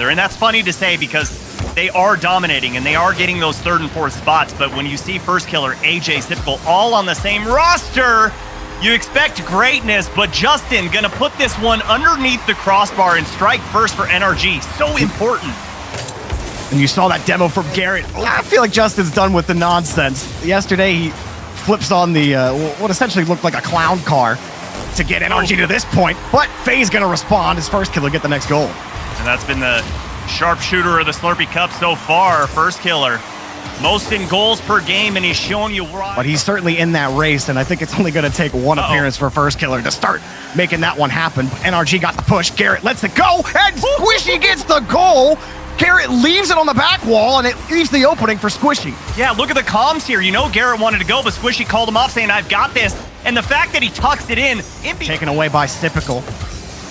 together. And that's funny to say because they are dominating and they are getting those third and fourth spots. But when you see First Killer, AJ, Typical all on the same roster, you expect greatness, but Justin gonna put this one underneath the crossbar and strike first for NRG. So important. And you saw that demo from Garrett. I feel like Justin's done with the nonsense. Yesterday, he flips on the what essentially looked like a clown car to get NRG to this point, but FAZE gonna respond as First Killer get the next goal. And that's been the sharpshooter of the Slurpee Cup so far, First Killer. Most in goals per game, and he's showing you why. But he's certainly in that race, and I think it's only going to take one appearance for First Killer to start making that one happen. But NRG got the push. Garrett lets it go, and Squishy gets the goal. Garrett leaves it on the back wall, and it leaves the opening for Squishy. Yeah, look at the comms here. You know Garrett wanted to go, but Squishy called him off saying, I've got this. And the fact that he tucks it in taken away by Typical.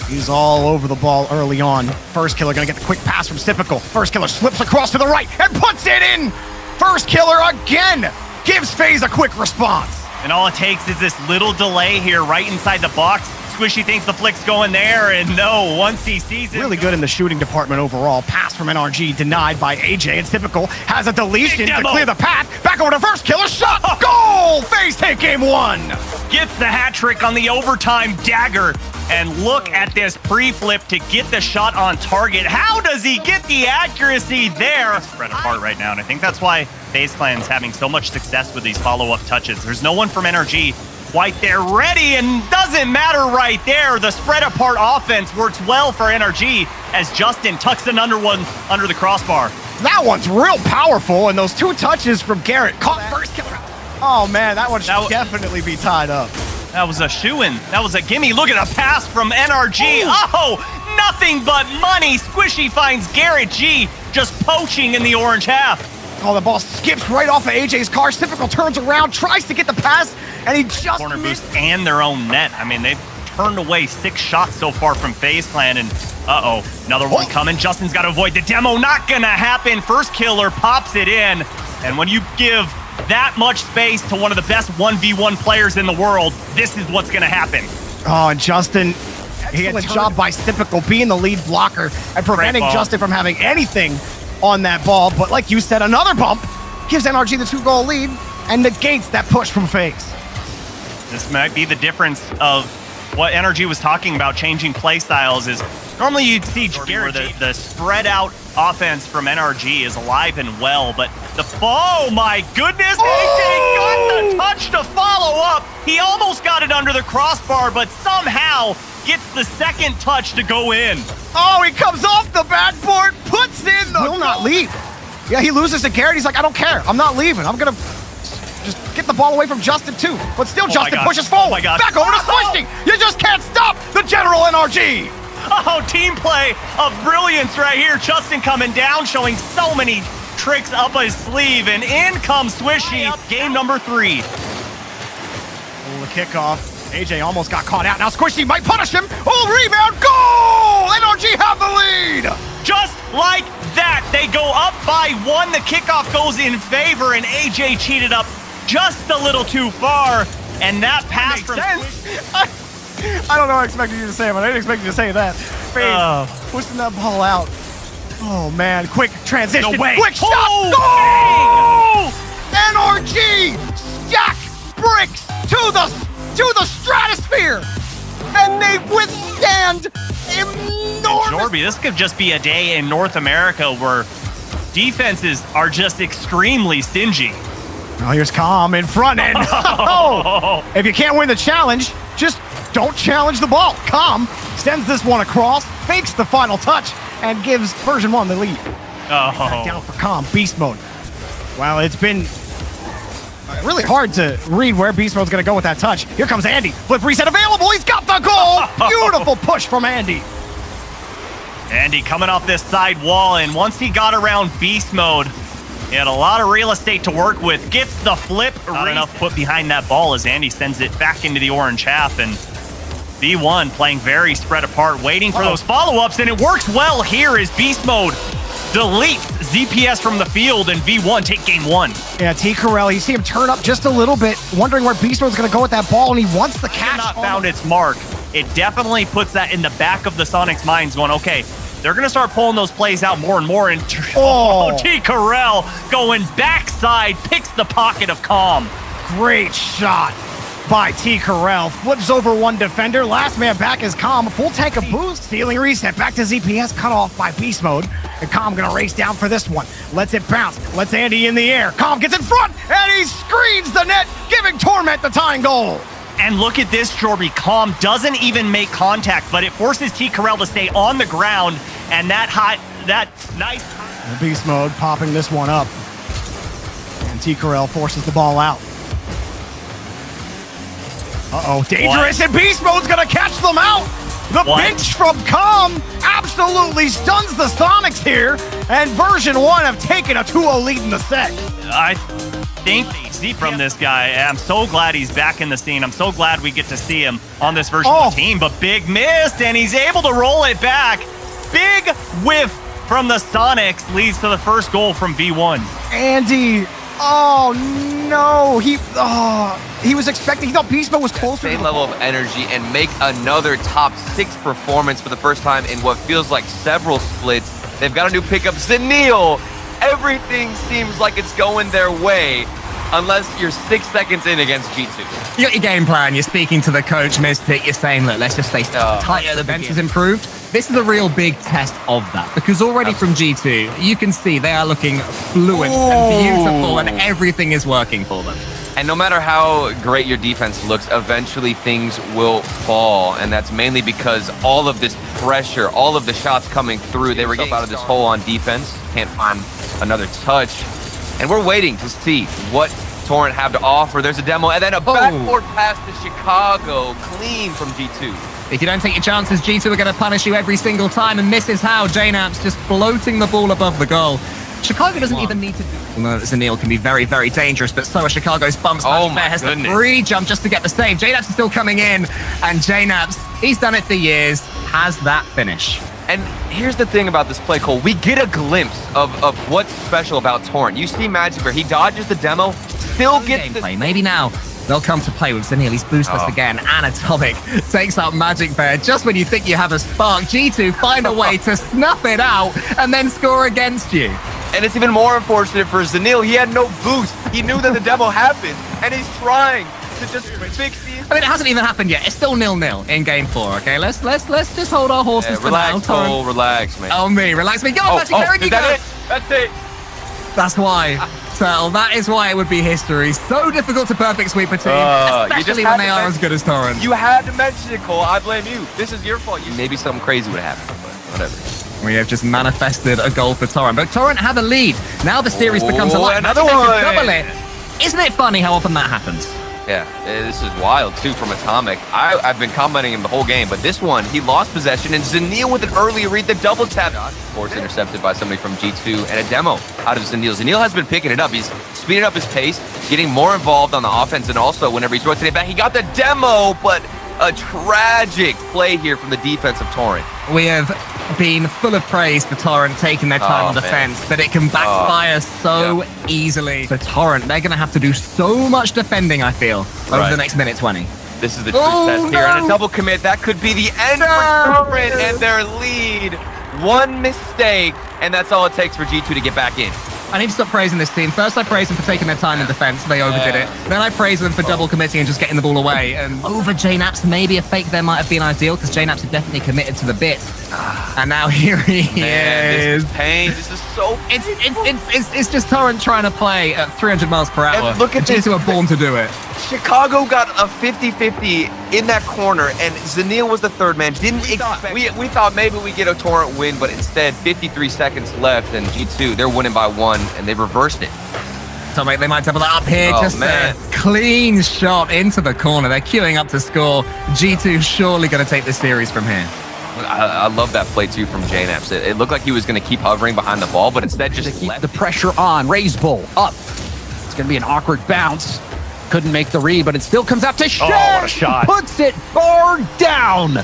He's all over the ball early on. First Killer going to get the quick pass from Typical. First Killer slips across to the right and puts it in. First Killer again gives FAZE a quick response. And all it takes is this little delay here right inside the box. Squishy thinks the flick's going there, and no, once he sees it. Really good in the shooting department overall. Pass from NRG denied by AJ, and Typical has a deletion to clear the path. Back over to First Killer, shot, goal! FAZE take game one. Gets the hat trick on the overtime dagger. And look at this pre-flip to get the shot on target. How does he get the accuracy there? Spread apart right now, and I think that's why FaZe Clan's having so much success with these follow-up touches. There's no one from NRG quite there ready, and doesn't matter right there. The spread apart offense works well for NRG as Justin tucks an under the crossbar. That one's real powerful, and those two touches from Garrett caught First Killer. Oh man, that one should definitely be tied up. That was a shoo-in. That was a gimme. Look at the pass from NRG. Oh, nothing but money. Squishy finds Garrett G just poaching in the orange half. Oh, the ball skips right off of AJ's car. Typical turns around, tries to get the pass, and he just corner boost and their own net. I mean, they've turned away 6 shots so far from FaZe Clan, and another one coming. Justin's got to avoid the demo. Not gonna happen. First Killer pops it in, and when you give that much space to one of the best 1v1 players in the world, this is what's gonna happen. Oh, and Justin, excellent job by Typical being the lead blocker and preventing Justin from having anything on that ball. But like you said, another bump gives NRG the 2-goal lead and negates that push from FaZe. This might be the difference of what NRG was talking about, changing play styles. Is normally you'd see Garrett, the spread out offense from NRG is alive and well, but oh my goodness, AJ got the touch to follow up. He almost got it under the crossbar, but somehow gets the second touch to go in. Oh, he comes off the backboard, puts in the will not leave. Yeah, he loses to Garrett. He's like, I don't care. I'm not leaving. I'm going to just get the ball away from Justin, too. But still, Justin pushes forward. Oh my God. Back over to Squishy. You just can't stop the General NRG. Oh, team play of brilliance right here. Justin coming down, showing so many tricks up his sleeve, and in comes Squishy. Game number 3. Oh, the kickoff. AJ almost got caught out. Now Squishy might punish him. Oh, rebound, goal! NRG have the lead! Just like that, they go up by 1. The kickoff goes in favor, and AJ cheated up just a little too far, and that pass from I don't know what I expected you to say, but I didn't expect you to say that. FaZe pushing that ball out. Oh man, quick transition, quick shot, goal! NRG stack bricks to the stratosphere, and they withstand enormous. Jorby, this could just be a day in North America where defenses are just extremely stingy. Oh, here's Calm in front end. If you can't win the challenge, just don't challenge the ball. Calm sends this one across, fakes the final touch, and gives version 1 the lead. Back down for Calm, beast mode. Well, it's been really hard to read where beast mode's gonna go with that touch. Here comes Andy. Flip reset available. He's got the goal. Beautiful push from Andy. Andy coming off this side wall, and once he got around beast mode, he had a lot of real estate to work with. Gets the flip. Not enough put behind that ball as Andy sends it back into the orange half, and V1 playing very spread apart, waiting for those follow-ups, and it works well here as beast mode deletes ZPS from the field, and V1 take game 1. Yeah, T. Corell, you see him turn up just a little bit, wondering where beast mode's going to go with that ball, and he wants the catch. Not found its mark. It definitely puts that in the back of the Sonics' minds going, okay, they're going to start pulling those plays out more and more. And T. Carell going backside, picks the pocket of Calm. Great shot by T. Carell. Flips over one defender. Last man back is Calm. A full tank of boost. Stealing reset. Back to ZPS. Cut off by Beast Mode. And Calm gonna race down for this one. Lets it bounce. Lets Andy in the air. Calm gets in front. And he screens the net, giving Torrent the tying goal. And look at this, Jorby. Calm doesn't even make contact, but it forces T. Carell to stay on the ground. And that nice. Beast Mode popping this one up. And T. Carell forces the ball out. Dangerous, and Beast Mode's gonna catch them out! The bench from Calm absolutely stuns the Soniqs here, and version 1 have taken a 2-0 lead in the set. I think they see from this guy. I'm so glad he's back in the scene. I'm so glad we get to see him on this version 1 team, but big miss, and he's able to roll it back. Big whiff from the Soniqs leads to the first goal from V1. Andy, no, he was expecting, he thought Beast Mode was closer. Same level of energy and make another top 6 performance for the first time in what feels like several splits. They've got a new pickup, Zenil. Everything seems like it's going their way, unless you're 6 seconds in against G2. You got your game plan, you're speaking to the coach, Mystic, you're saying, look, let's just stay tight. The bench has improved. This is a real big test of that, because already from G2, you can see they are looking fluent and beautiful, and everything is working for them. And no matter how great your defense looks, eventually things will fall. And that's mainly because all of this pressure, all of the shots coming through, they were getting out of this hole on defense. Can't find another touch. And we're waiting to see what Torrent have to offer. There's a demo, and then a backboard pass to Chicago, clean from G2. If you don't take your chances, G2 are going to punish you every single time, and this is how JNAP's just floating the ball above the goal. Chicago doesn't even need to do it. Well, Zenil can be very, very dangerous, but so are Chicago's bumps. Has to re-jump just to get the save. JNAP's is still coming in, and JNAP's, he's done it for years, has that finish. And here's the thing about this play, Cole. We get a glimpse of what's special about Torrent. You see Magic where he dodges the demo, still gets the... Maybe now they'll come to play with Zenil. He's boostless again. Anatomic takes out Magic Bear just when you think you have a spark. G2 find a way to snuff it out and then score against you. And it's even more unfortunate for Zenil. He had no boost. He knew that the demo happened, and he's trying to just fix these. I mean, it hasn't even happened yet. It's still 0-0 in game 4. Okay, let's just hold our horses for now. Relax, Cole. Relax, man. Oh, relax me. Go on, Magic Bear. Is that it? That's it. That's why. Tell, that is why it would be history. So difficult to perfect sweep a team, especially when they are as good as Torrent. You had to mention it, Cole. I blame you. This is your fault. Maybe something crazy would happen, but whatever. We have just manifested a goal for Torrent, but Torrent have a lead. Now the series becomes a lot. Another one. Double it. Isn't it funny how often that happens? Yeah, this is wild, too, from Atomic. I've been commenting him the whole game, but this one, he lost possession, and Zenil with an early read, the double tap. Of course, intercepted by somebody from G2, and a demo out of Zenil. Zenil has been picking it up. He's speeding up his pace, getting more involved on the offense, and also whenever he's rotating back, he got the demo, but a tragic play here from the defense of Torrent. We have been full of praise for Torrent taking their time on defense, but it can backfire so easily. So Torrent, they're going to have to do so much defending, I feel, over the next minute 20. This is the true test here, and a double commit. That could be the end for Torrent and their lead. One mistake, and that's all it takes for G2 to get back in. I need to stop praising this team. First, I praise them for taking their time in defense. They overdid it. Then I praise them for double committing and just getting the ball away. And over JNAP's, maybe a fake there might have been ideal because JNAP's had definitely committed to the bit. And now here he is. This is pain. This is so... It's just Torrent trying to play at 300 miles per hour. And look at G2 are born to do it. Chicago got a 50-50 in that corner, and Zenil was the third man. Didn't expect... We thought maybe we get a Torrent win, but instead, 53 seconds left, and G2, they're winning by 1, and they reversed it. So they might double that up here. Just a clean shot into the corner. They're queuing up to score. G2 surely going to take this series from here. I love that play, too, from JNAPS. It looked like he was going to keep hovering behind the ball, but instead just keep the pressure on. Raise ball up. It's going to be an awkward bounce. Couldn't make the read, but it still comes out to Shad. Oh, what a shot. Puts it far down.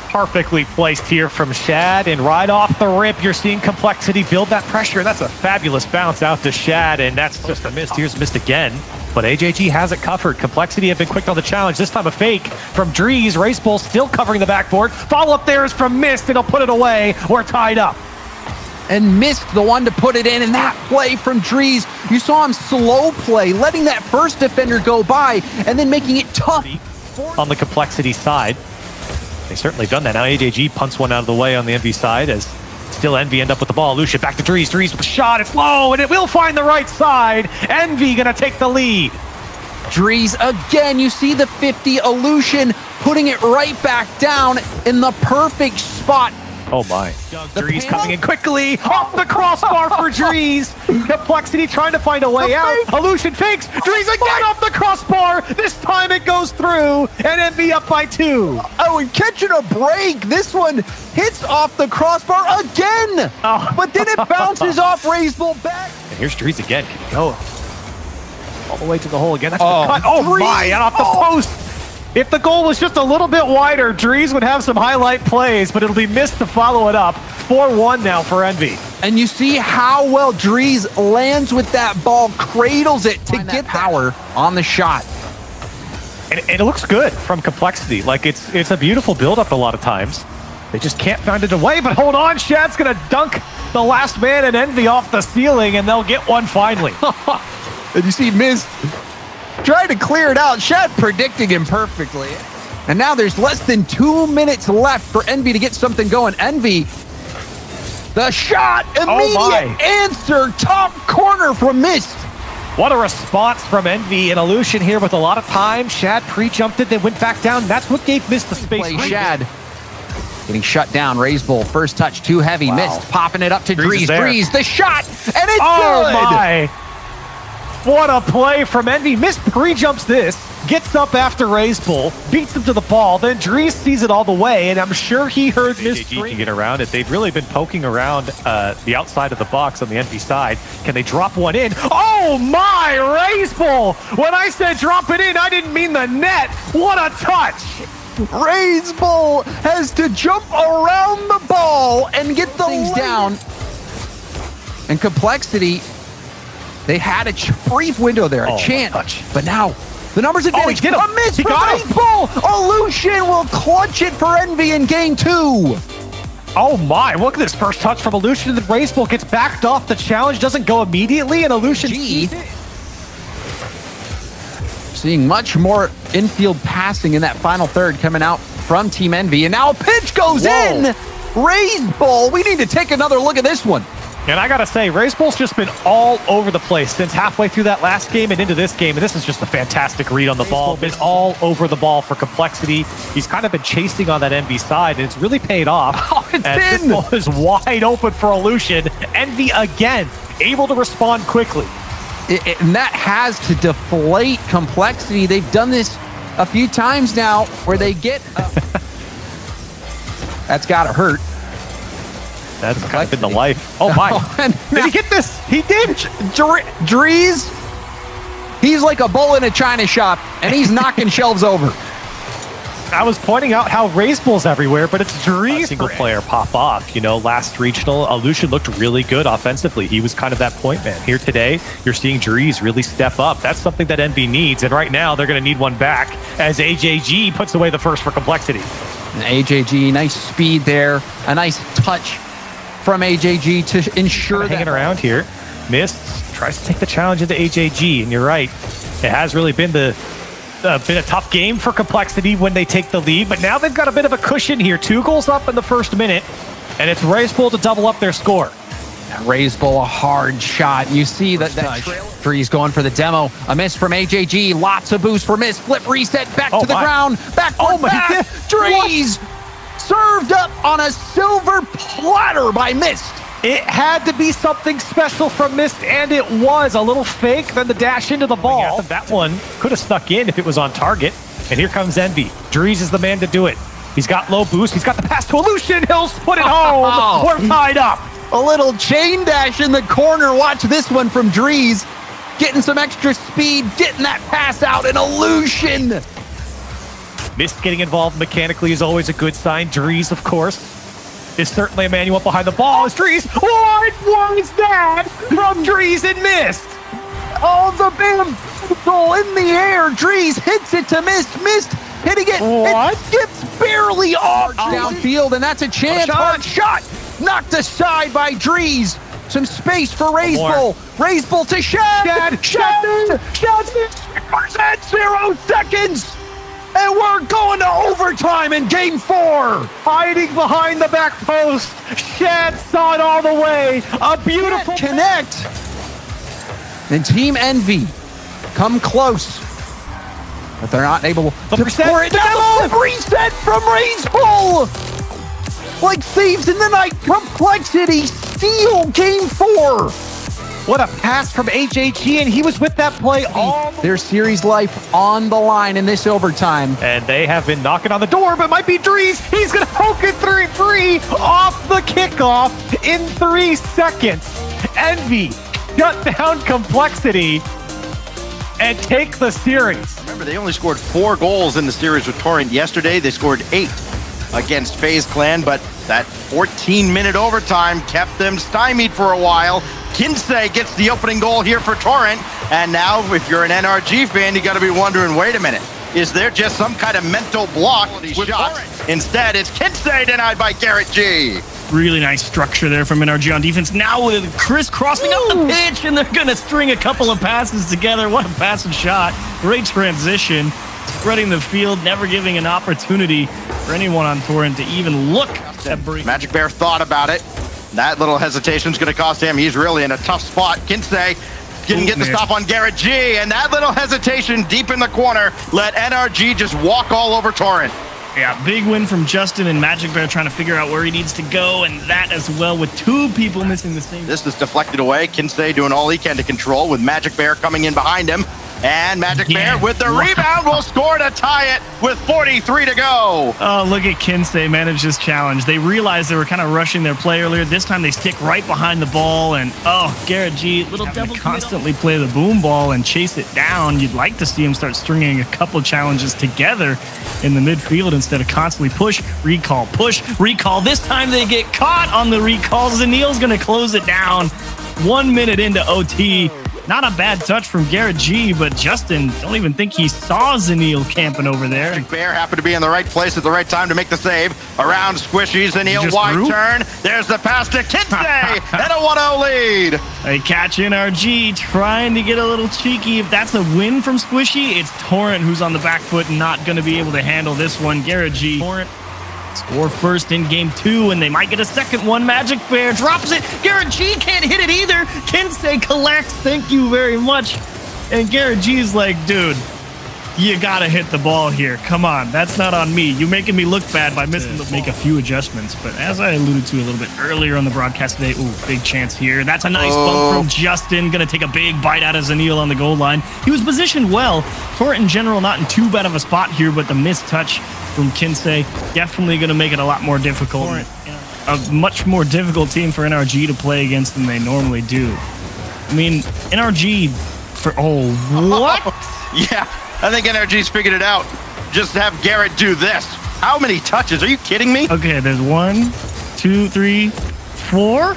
Perfectly placed here from Shad, and right off the rip, you're seeing Complexity build that pressure. That's a fabulous bounce out to Shad, and that's just a miss. Here's missed again. but AJG has it covered. Complexity have been quick on the challenge. This time a fake from Drees. Race Bull still covering the backboard. Follow up there is from Mist, and he'll put it away. We're tied up. And missed the one to put it in. And that play from Drees, you saw him slow play, letting that first defender go by and then making it tough. On the Complexity side, they certainly done that. Now AJG punts one out of the way on the Envy side as still Envy end up with the ball. Lucia back to Drees. Drees with the shot. It's low, and it will find the right side. Envy gonna take the lead. Drees again, you see the 50 illusion, putting it right back down in the perfect spot. Oh my. Drees panel? coming in quickly. Off the crossbar for Drees. Complexity trying to find a way out. Illusion fakes. Drees again off the crossbar. This time it goes through. And Envy up by 2. Oh, and catching a break. This one hits off the crossbar again. Oh. But then it bounces off Raise Bull back. And here's Drees again. Can he go all the way to the hole again? That's Oh, the cut. Oh Drees. my. And off the post. If the goal was just a little bit wider, Drees would have some highlight plays, but it'll be missed to follow it up. 4-1 now for Envy. And you see how well Drees lands with that ball, cradles it to get power on the shot. And it looks good from Complexity. Like, it's a beautiful build-up a lot of times. They just can't find it away, but hold on, Shad's gonna dunk the last man and Envy off the ceiling, and they'll get one finally. And you see Mist trying to clear it out. Shad predicting him perfectly. And now there's less than 2 minutes left for Envy to get something going. Envy, the shot, immediate answer, top corner from Mist. What a response from Envy and Illusion here with a lot of time. Shad pre-jumped it, then went back down. That's what gave Mist the space. Play Shad getting shut down. Raise Bull, first touch too heavy. Mist popping it up to Drees. Drees, the shot, and it's good. My. What a play from Envy. Mist pre-jumps this, gets up after Raise Bull, beats him to the ball, then Drees sees it all the way, and I'm sure he heard Mist can get around it. They've really been poking around the outside of the box on the Envy side. Can they drop one in? Oh my, Raise Bull! When I said drop it in, I didn't mean the net. What a touch! Raise Bull has to jump around the ball and get the things down. And Complexity, they had a brief window there, a chance, but now the numbers advantage. He did a miss from Raise Bull. Illusion will clutch it for Envy in game 2. Oh my, look at this first touch from Illusion, and then Raise Bull gets backed off. The challenge doesn't go immediately, and Illusion sees it. Seeing much more infield passing in that final third coming out from Team Envy, and now a pitch goes in. Raise Bull, we need to take another look at this one. And I gotta say, Raise Bull's just been all over the place since halfway through that last game and into this game, and this is just a fantastic read on the ball. Been all over the ball for Complexity. He's kind of been chasing on that Envy side, and it's really paid off. Oh, it's as this ball is wide open for Illusion. Envy again, able to respond quickly. And that has to deflate Complexity. They've done this a few times now where they get... That's gotta hurt. That's kind of been the life. Oh my. Did he get this? He did. Drees, he's like a bull in a china shop, and he's knocking shelves over. I was pointing out how Raise Bull's everywhere, but it's Drees. Single player pop off. You know, last regional, Illusion looked really good offensively. He was kind of that point man. Here today, you're seeing Drees really step up. That's something that Envy needs, and right now they're going to need one back as AJG puts away the first for Complexity. And AJG, nice speed there, a nice touch from AJG to ensure that hanging around here. Mist tries to take the challenge into AJG, and you're right. It has really been been a tough game for Complexity when they take the lead, but now they've got a bit of a cushion here. 2 goals up in the first minute, and it's Raise Bull to double up their score. Raise Bull, a hard shot. You see that Drees going for the demo. A miss from AJG. Lots of boost for Mist. Flip reset back to the ground. Back. Drees served up on a silver platter by Mist. It had to be something special from Mist, and it was. A little fake, then the dash into the ball. That one could have stuck in if it was on target. And here comes Envy. Drees is the man to do it. He's got low boost. He's got the pass to Illusion. He'll put it home. We're tied up. A little chain dash in the corner. Watch this one from Drees. Getting some extra speed, getting that pass out, and Illusion. Mist getting involved mechanically is always a good sign. Drees, of course, is certainly a man you want behind the ball. It's Drees. What was that from Drees and Mist? Oh, the bamboozle in the air. Drees hits it to Mist. Mist hitting it. What? It skips barely off downfield, and that's a chance. Hard shot. Knocked aside by Drees. Some space for Razebull. Razebull to Shad. Shad. 0 seconds. And we're going to overtime in game 4. Hiding behind the back post. Shad saw it all the way. A beautiful connect. And Team Envy come close. But they're not able to score it. Now the reset from Razebull. Like thieves in the night. Complexity steal game 4. What a pass from HHE, and he was with that play all their series life on the line in this overtime. And they have been knocking on the door, but it might be Drees. He's going to poke it free off the kickoff in 3 seconds. Envy shut down Complexity and take the series. Remember, they only scored 4 goals in the series with Torrent yesterday. They scored 8 against FaZe Clan, but that 14-minute overtime kept them stymied for a while. Kinsey gets the opening goal here for Torrent, and now if you're an NRG fan, you got to be wondering, wait a minute, is there just some kind of mental block with shots? Instead, it's Kinsey denied by Garrett G. Really nice structure there from NRG on defense. Now with Chris crossing up the pitch, and they're going to string a couple of passes together. What a pass and shot. Great transition. Spreading the field, never giving an opportunity for anyone on Torrent to even look at break. Magic Bear thought about it. That little hesitation is going to cost him. He's really in a tough spot. Kinsey didn't get the stop on Garrett G, and that little hesitation deep in the corner let NRG just walk all over Torrent. Yeah, big win from Justin, and Magic Bear trying to figure out where he needs to go, and that as well with 2 people missing the same. This is deflected away. Kinsey doing all he can to control with Magic Bear coming in behind him. And Magic Bear with the rebound will score to tie it with 43 to go. Oh, look at Kinsey manage this challenge. They realized they were kind of rushing their play earlier. This time they stick right behind the ball, and Garrett G, little devil, constantly play the boom ball and chase it down. You'd like to see him start stringing a couple challenges together in the midfield instead of constantly push, recall. This time they get caught on the recall. Zenil's going to close it down 1 minute into OT. Not a bad touch from Garrett G, but Justin, don't even think he saw Zenil camping over there. Magic Bear happened to be in the right place at the right time to make the save. Around Squishy, Zenil wide turn. There's the pass to Kinsey and a 1-0 lead. They catch NRG trying to get a little cheeky. If that's a win from Squishy, it's Torrent who's on the back foot and not going to be able to handle this one. Garrett G. Torrent score first in game 2, and they might get a second one. Magic Bear drops it. Garrett G can't hit it either. Kinsey collects. Thank you very much. And Garrett G's like, dude, you got to hit the ball here. Come on. That's not on me. You're making me look bad by missing the ball. Make a few adjustments. But as I alluded to a little bit earlier on the broadcast today, big chance here. That's a nice bump from Justin. Going to take a big bite out of Zenil on the goal line. He was positioned well. Torrent in general not in too bad of a spot here, but the missed touch from Kinsey definitely going to make it a lot more difficult. A much more difficult team for NRG to play against than they normally do. I mean, NRG for what? Yeah, I think NRG's figured it out. Just have Garrett do this. How many touches? Are you kidding me? Okay, there's 1, 2, 3, 4.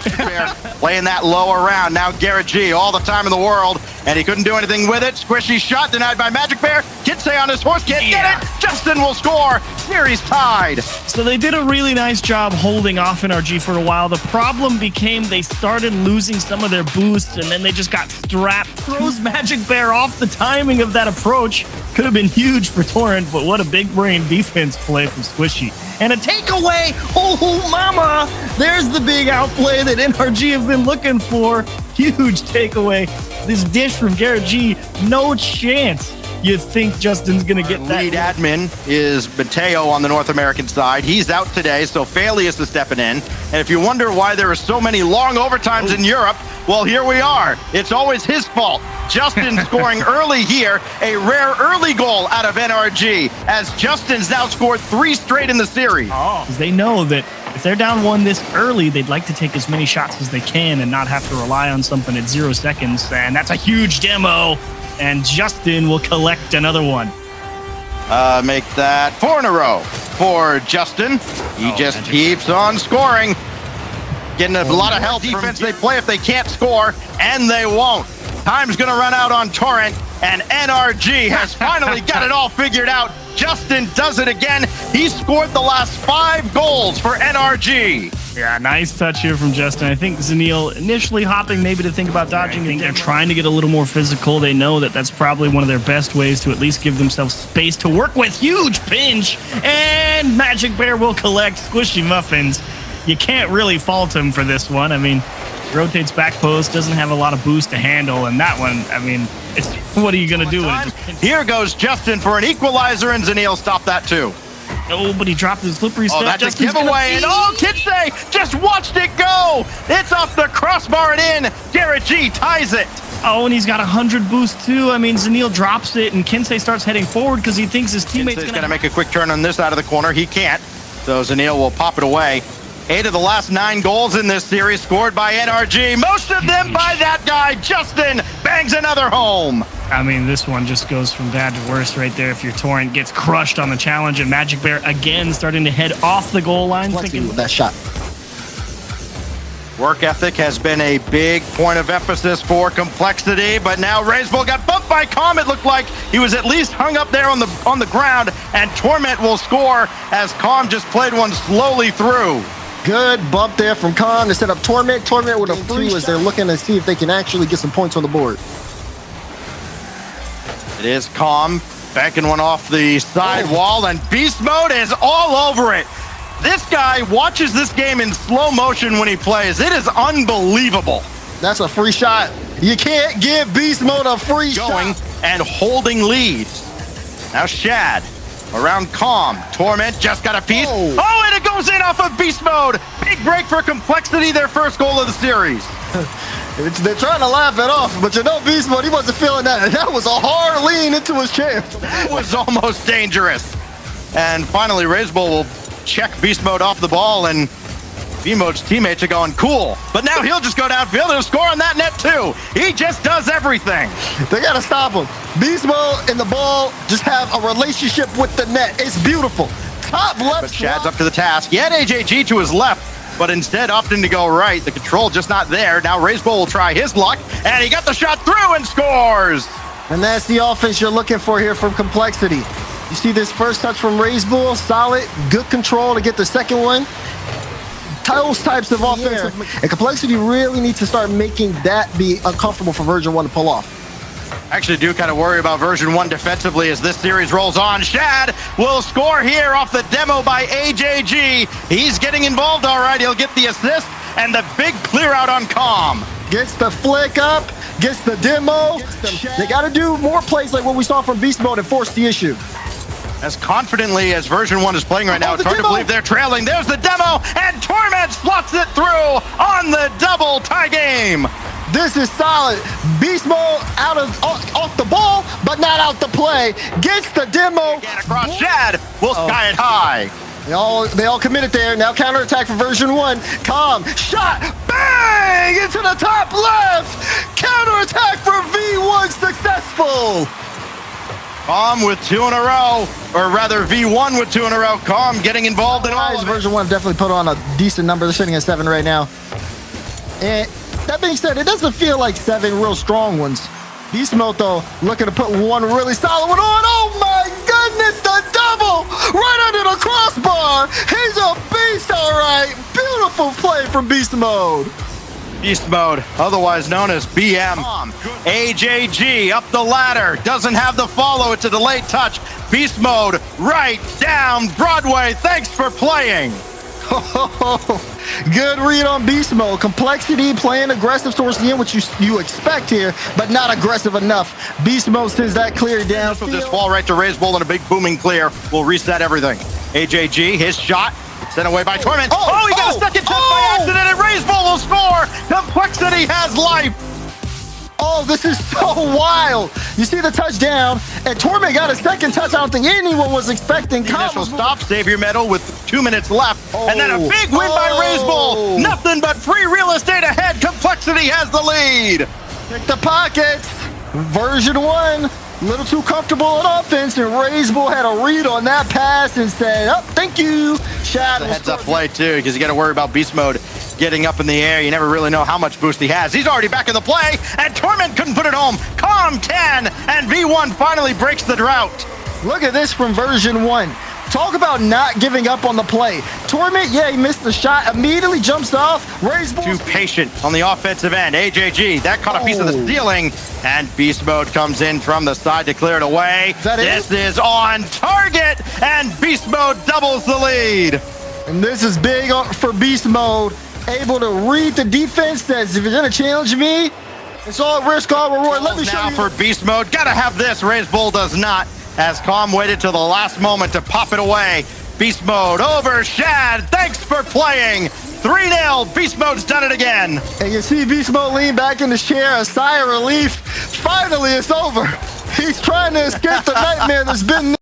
Playing that low around. Now Garrett G, all the time in the world, and he couldn't do anything with it. Squishy shot denied by Magic Bear. Kinsey on his horse, can't get it. Justin will score. Series tied. So they did a really nice job holding off NRG for a while. The problem became they started losing some of their boosts, and then they just got strapped. Throws Magic Bear off. The timing of that approach could have been huge for Torrent, but what a big brain defense play from Squishy. And a takeaway. Oh, mama. There's the big outplay that NRG have been looking for. Huge takeaway. This dish from Garrett G, no chance you think Justin's going to get that. Lead admin is Mateo on the North American side. He's out today, so Falius is stepping in. And if you wonder why there are so many long overtimes in Europe, well, here we are. It's always his fault. Justin scoring early here, a rare early goal out of NRG, as Justin's now scored 3 straight in the series. Because they know that if they're down 1 this early, they'd like to take as many shots as they can and not have to rely on something at 0 seconds. And that's a huge demo. And Justin will collect another one. Make that 4 in a row for Justin. He just keeps on scoring. Getting a lot of help. Defense they play if they can't score, and they won't. Time's gonna run out on Torrent, and NRG has finally got it all figured out. Justin does it again. He scored the last 5 goals for NRG. Yeah, nice touch here from Justin. I think Zenil initially hopping maybe to think about dodging. I think they're trying to get a little more physical. They know that that's probably one of their best ways to at least give themselves space to work with. Huge pinch, and Magic Bear will collect Squishy Muffins. You can't really fault him for this one. I mean, rotates back post, doesn't have a lot of boost to handle, and that one, I mean, it's, what are you going to do? Here goes Justin for an equalizer, and Zenil stopped that too. Oh, but he dropped his slippery step. Oh, that's a giveaway, and oh, Kinsey just watched it go. It's off the crossbar and in. Garrett G ties it. Oh, and he's got 100 boost too. I mean, Zenil drops it, and Kinsey starts heading forward because he thinks his teammate's going to make a quick turn on this side of the corner. He can't, so Zenil will pop it away. 8 of the last 9 goals in this series scored by NRG. Most of them by that guy, Justin, bangs another home. I mean, this one just goes from bad to worse right there. If your Torrent gets crushed on the challenge, and Magic Bear again starting to head off the goal line. Thinking that shot. Work ethic has been a big point of emphasis for Complexity, but now Razebull got bumped by Calm. It looked like he was at least hung up there on the ground, and Torment will score as Calm just played one slowly through. Good bump there from Khan to set up Torment. Torment with a free as they're looking to see if they can actually get some points on the board. It is Calm banking one off the side wall, and Beast Mode is all over it. This guy watches this game in slow motion when he plays. It is unbelievable. That's a free shot. You can't give Beast Mode a free Going shot. and holding leads. Now Shad around Calm. Torment just got a piece. Oh, and it goes in off of Beast Mode. Big break for Complexity, their first goal of the series. They're trying to laugh it off, but you know Beast Mode, he wasn't feeling that. That was a hard lean into his chair. That was almost dangerous. And finally, Razebull will check Beast Mode off the ball, and B-Mode's teammates are going, cool. But now he'll just go downfield and score on that net too. He just does everything. They got to stop him. Beast Mode and the ball just have a relationship with the net. It's beautiful. Top left. But Shad's up to the task. He had AJG to his left, but instead opting to go right. The control just not there. Now Razebull will try his luck, and he got the shot through and scores. And that's the offense you're looking for here from Complexity. You see this first touch from Razebull, solid, good control to get the second one. Those types of offense. And Complexity really needs to start making that be uncomfortable for version 1 to pull off. I actually do kind of worry about version 1 defensively as this series rolls on. Shad will score here off the demo by AJG. He's getting involved all right. He'll get the assist and the big clear out on Calm. Gets the flick up, gets the demo. They got to do more plays like what we saw from Beast Mode and force the issue. As confidently as version 1 is playing right now, it's hard to believe they're trailing. There's the demo, and Torment slots it through on the double tie game. This is solid. Beast Mode off the ball, but not out the play. Gets the demo. Again across Shad will sky it high. They all committed there. Now counterattack for version 1. Calm. Shot. Bang! Into the top left. Counterattack for V1 successful. Calm with 2 in a row, or rather V1 with 2 in a row. Calm getting involved in all of it. Version 1 definitely put on a decent number. They're sitting at 7 right now. And that being said, it doesn't feel like 7 real strong ones. Beast Mode, though, looking to put one really solid one on. Oh my goodness, the double! Right under the crossbar! He's a beast, all right! Beautiful play from Beast Mode. Beast Mode, otherwise known as BM. AJG up the ladder, doesn't have the follow, it's a delayed touch. Beast Mode right down Broadway, thanks for playing. Good read on Beast Mode. Complexity playing aggressive towards the end, which you expect here, but not aggressive enough. Beast Mode sends that clear down. This ball right to Razebull and a big booming clear will reset everything. AJG, his shot. Sent away by Torment. He got a second touch by accident, and Razebull will score. Complexity has life. Oh, this is so wild. You see the touchdown, and Torment got a second touch. I don't think anyone was expecting. The initial stop, Savior Medal with 2 minutes left. And then a big win by Razebull. Nothing but free real estate ahead. Complexity has the lead. Pick the pockets. Version 1. A little too comfortable in offense, and Razebull had a read on that pass and said, oh, thank you. Shot. Heads up play, too, because you got to worry about Beast Mode just getting up in the air. You never really know how much boost he has. He's already back in the play, and Torrent couldn't put it home. Calm can, and V1 finally breaks the drought. Look at this from version 1. Talk about not giving up on the play. Torment, yeah, he missed the shot. Immediately jumps off. Raise Too patient on the offensive end. AJG, that caught a piece of the ceiling, and Beast Mode comes in from the side to clear it away. This is on target, and Beast Mode doubles the lead. And this is big for Beast Mode. Able to read the defense, says if you're going to challenge me, it's all risk, all reward. Let me show now you. For Beast Mode, gotta have this. Raise Bull does not, as Calm waited till the last moment to pop it away. Beast Mode over Shad. Thanks for playing. 3-0. Beast Mode's done it again. And you see Beast Mode lean back in his chair, a sigh of relief. Finally, it's over. He's trying to escape the nightmare that's been